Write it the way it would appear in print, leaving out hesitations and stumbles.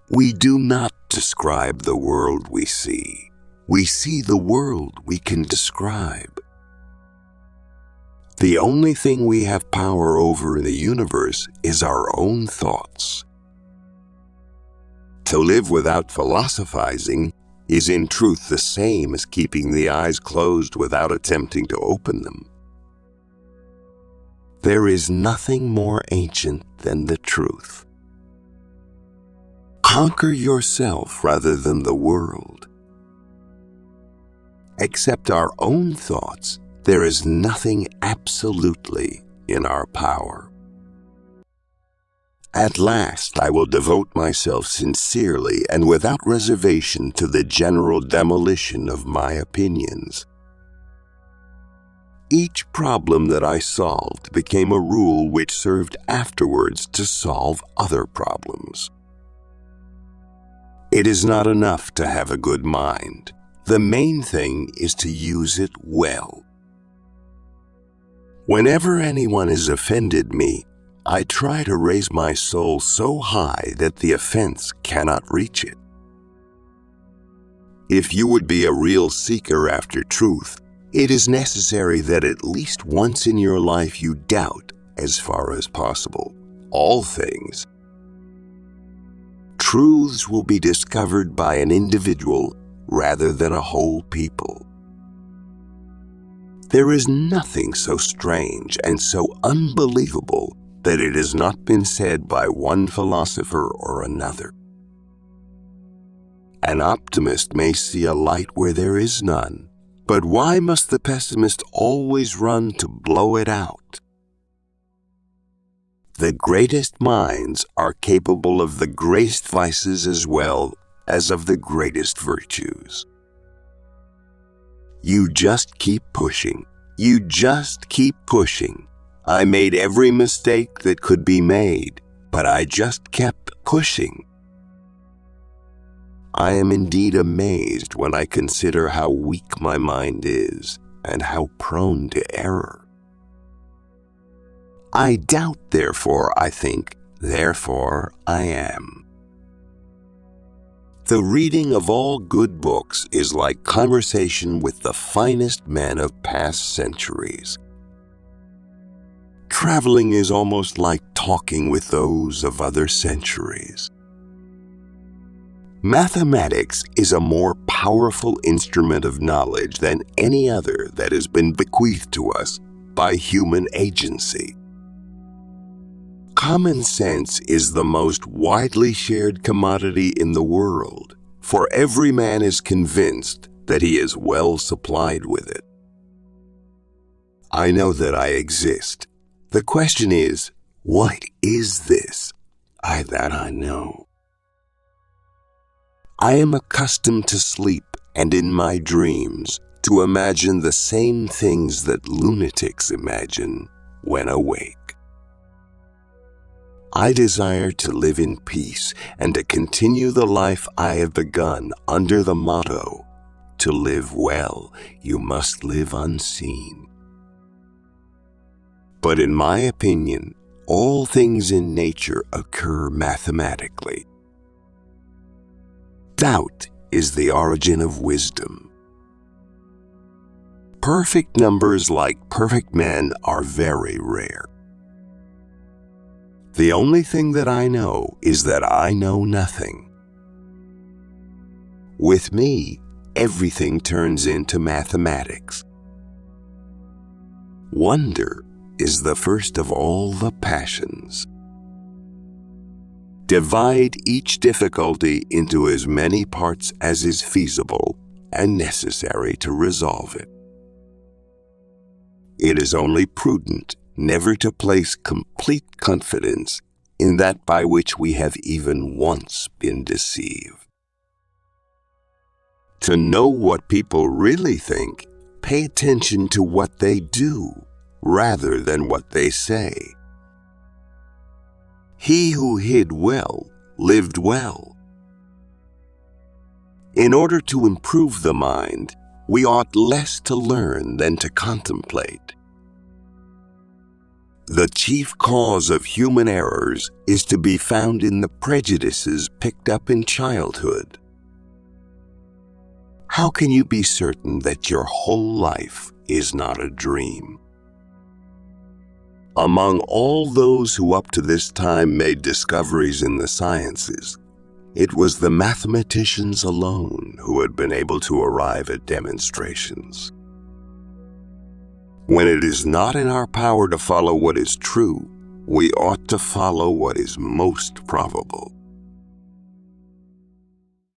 We do not describe the world we see. We see the world we can describe. The only thing we have power over in the universe is our own thoughts. To live without philosophizing is in truth the same as keeping the eyes closed without attempting to open them. There is nothing more ancient than the truth. Conquer yourself rather than the world. Except our own thoughts, there is nothing absolutely in our power. At last, I will devote myself sincerely and without reservation to the general demolition of my opinions. Each problem that I solved became a rule which served afterwards to solve other problems. It is not enough to have a good mind. The main thing is to use it well. Whenever anyone has offended me, I try to raise my soul so high that the offense cannot reach it. If you would be a real seeker after truth, it is necessary that at least once in your life you doubt, as far as possible, all things. Truths will be discovered by an individual rather than a whole people. There is nothing so strange and so unbelievable that it has not been said by one philosopher or another. An optimist may see a light where there is none, but why must the pessimist always run to blow it out? The greatest minds are capable of the greatest vices as well as of the greatest virtues. You just keep pushing. You just keep pushing. I made every mistake that could be made, but I just kept pushing. I am indeed amazed when I consider how weak my mind is and how prone to error. I doubt, therefore I think, therefore I am. The reading of all good books is like conversation with the finest men of past centuries. Traveling is almost like talking with those of other centuries. Mathematics is a more powerful instrument of knowledge than any other that has been bequeathed to us by human agency. Common sense is the most widely shared commodity in the world, for every man is convinced that he is well supplied with it. I know that I exist. The question is, what is this? That I know. I am accustomed to sleep and in my dreams to imagine the same things that lunatics imagine when awake. I desire to live in peace and to continue the life I have begun under the motto, to live well, you must live unseen. But in my opinion, all things in nature occur mathematically. Doubt is the origin of wisdom. Perfect numbers like perfect men are very rare. The only thing that I know is that I know nothing. With me, everything turns into mathematics. Wonder is the first of all the passions. Divide each difficulty into as many parts as is feasible and necessary to resolve it. It is only prudent never to place complete confidence in that by which we have even once been deceived. To know what people really think, pay attention to what they do rather than what they say. He who hid well lived well. In order to improve the mind, we ought less to learn than to contemplate. The chief cause of human errors is to be found in the prejudices picked up in childhood. How can you be certain that your whole life is not a dream? Among all those who up to this time made discoveries in the sciences, it was the mathematicians alone who had been able to arrive at demonstrations. When it is not in our power to follow what is true, we ought to follow what is most probable.